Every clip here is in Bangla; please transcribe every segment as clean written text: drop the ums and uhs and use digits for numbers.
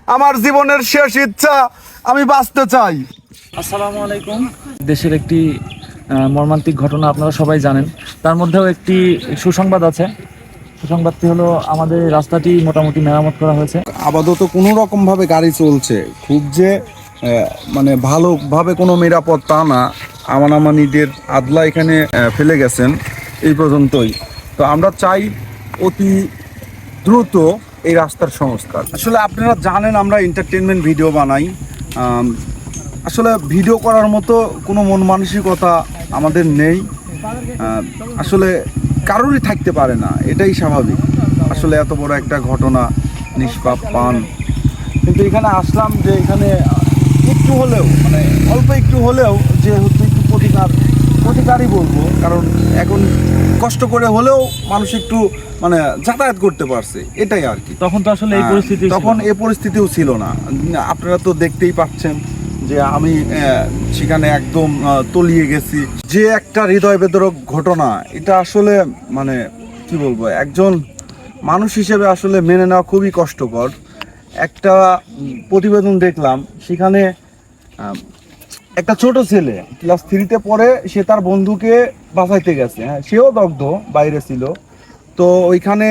আমার জীবনের শেষ ইচ্ছা, আমি বাঁচতে চাই। আসসালামু আলাইকুম। দেশের একটি মর্মান্তিক ঘটনা আপনারা সবাই জানেন, তার মধ্যেও একটি সুসংবাদ আছে। সুসংবাদটি হলো আমাদের রাস্তাটি মোটামুটি মেরামত করা হয়েছে। আপাতত কোনো রকম ভাবে গাড়ি চলছে, খুব যে মানে ভালোভাবে কোনো নিরাপদ তা না। আমানিদের আদলা এখানে ফেলে গেছেন, এই পর্যন্তই। তো আমরা চাই অতি দ্রুত এই রাস্তার সংস্কার। আসলে আপনারা জানেন আমরা এন্টারটেনমেন্ট ভিডিও বানাই। আসলে ভিডিও করার মতো কোনো মন মানসিকতা আমাদের নেই। আসলে কারোরই থাকতে পারে না, এটাই স্বাভাবিক। আসলে এত বড় একটা ঘটনা নিষ্পাপ পান, কিন্তু এখানে আসলাম যে এখানে একটু হলেও মানে অল্প একটু হলেও যে হচ্ছে একটু প্রতিকারই বলবো, কারণ এখন কষ্ট করে হলেও মানুষ একটু মানে যাতায়াত করতে পারছে, এটাই আর কি। তখন তো আসলে এই পরিস্থিতি তখন এই পরিস্থিতিও ছিল না। আপনারা তো দেখতেই পাচ্ছেন যে আমি সেখানে একদম তলিয়ে গেছি। যে একটা হৃদয় বেদরক ঘটনা, এটা আসলে মানে কি বলবো, একজন মানুষ হিসেবে আসলে মেনে নেওয়া খুবই কষ্টকর। একটা প্রতিবেদন দেখলাম, সেখানে একটা ছোট ছেলে ক্লাস 3-তে পড়ে, সে তার বন্ধুকে বাঁচাইতে গেছে। হ্যাঁ, সেও দগ্ধ, বাইরে ছিল। তো ওইখানে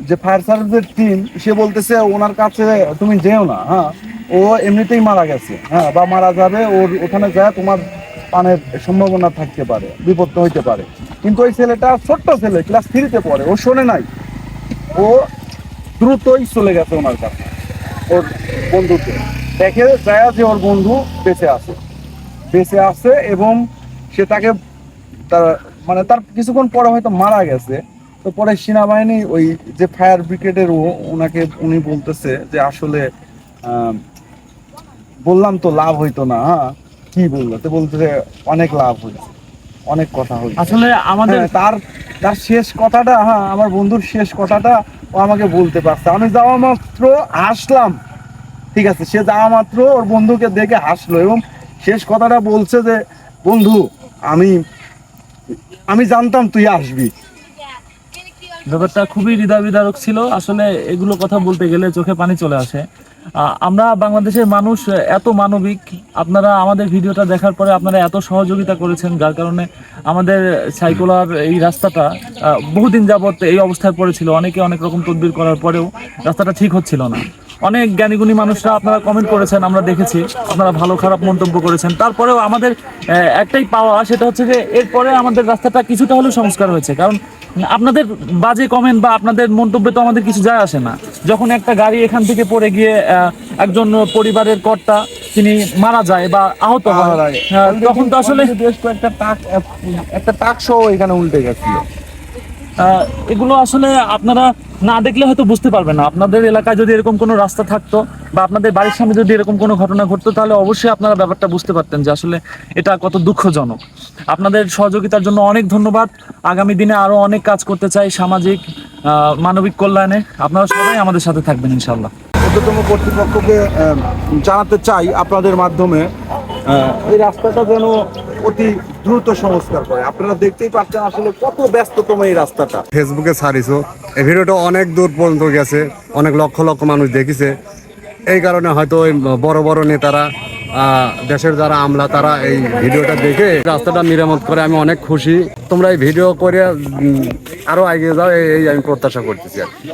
যে ফায়ার সার্ভিসের টিম, সে বলতেছে ওনার কাছে তুমি যেও না, হ্যাঁ ও এমনিতেই মারা গেছে, হ্যাঁ বা মারা যাবে, ওর ওখানে যায় তোমার পানের সম্ভাবনা থাকতে পারে, বিপদ হইতে পারে। কিন্তু ওই ছেলেটা ছোট্ট ছেলে, ক্লাস 3-তে পড়ে, ও শোনে নাই। ও দ্রুতই চলে গেছে ওনার কাছে, ওর বন্ধুকে দেখে যায় যে ওর বন্ধু বেঁচে আছে এবং সে তাকে তার মানে তার কিছুক্ষণ পরে হয়তো মারা গেছে। তো পরে সেনাবাহিনী ওই যে ফায়ার ব্রিগেডের উনি বলতেছে যে আসলে বললাম তো লাভ হইতো না। হ্যাঁ, কি বললো তো, বলতেছে অনেক লাভ হয়েছে, অনেক কথা হয়েছে। আসলে আমাদের তার তার শেষ কথাটা, হ্যাঁ আমার বন্ধুর শেষ কথাটা ও আমাকে বলতে পারছে। আমি যাওয়া মাত্র হাসলাম, ঠিক আছে, সে যাওয়া মাত্র ওর বন্ধুকে দেখে হাসলো এবং শেষ কথাটা বলছে যে বন্ধু, আমি আমি জানতাম তুই আসবি। ব্যাপারটা খুবই হৃদয় বিদারক ছিল। আসলে এগুলো কথা বলতে গেলে চোখে পানি চলে আসে। আমরা বাংলাদেশের মানুষ এত মানবিক। আপনারা আমাদের ভিডিওটা দেখার পরে আপনারা এত সহযোগিতা করেছেন, যার কারণে আমাদের সাইকুলার এই রাস্তাটা বহুদিন যাবত এই অবস্থায় পড়েছিল। অনেকে অনেক রকম তদবির করার পরেও রাস্তাটা ঠিক হচ্ছিল না। অনেক জ্ঞানীগুণী মানুষরা আপনারা কমেন্ট করেছেন, আমরা দেখেছি, আপনারা ভালো খারাপ মন্তব্য করেছেন। তারপরেও আমাদের একটাই পাওয়া, সেটা হচ্ছে যে এরপরে আমাদের রাস্তাটা কিছুটা হলেও সংস্কার হয়েছে। কারণ আপনাদের বাজে কমেন্ট বা আপনাদের মন্তব্যে তো আমাদের কিছু যায় আসে না। যখন একটা গাড়ি এখান থেকে পড়ে গিয়ে একজন পরিবারের কর্তা তিনি মারা যায় বা আহত হয়, তখন তো আসলে বেশ কয়েকটা একটা টাক সহ এখানে উল্টে গেছিল। এগুলো আসলে আপনারা না দেখলে হয়তো বুঝতে পারবেন না। আপনাদের এলাকায় যদি এরকম কোনো রাস্তা থাকতো বা আপনাদের বাড়ির সামনে যদি এরকম কোনো ঘটনা ঘটতো, তাহলে অবশ্যই আপনারা ব্যাপারটা বুঝতে পারতেন যে আসলে এটা কত দুঃখজনক। আপনাদের সহযোগিতার জন্য অনেক ধন্যবাদ। আগামী দিনে আরো অনেক কাজ করতে চাই সামাজিক মানবিক কল্যাণে। আপনারা সবাই আমাদের সাথে থাকবেন ইনশাআল্লাহ। ঊর্ধ্বতম কর্তৃপক্ষকে জানাতে চাই আপনাদের মাধ্যমে এই রাস্তাটা যেন অতি দ্রুত সংস্কার করে। আপনারা দেখতেই পাচ্ছেন আসলে কত ব্যস্ততম এই রাস্তাটা। ফেসবুকে ছাড়িছো, এই ভিডিওটা অনেক দূর পর্যন্ত গেছে, অনেক লক্ষ লক্ষ মানুষ দেখিছে। এই কারণে হয়তো ওই বড় বড় নেতারা, দেশের যারা আমলা, তারা এই ভিডিওটা দেখে রাস্তাটা মেরামত করে। আমি অনেক খুশি। তোমরা এই ভিডিও করে আরো এগিয়ে যাও, এই আমি প্রত্যাশা করতেছি আর কি।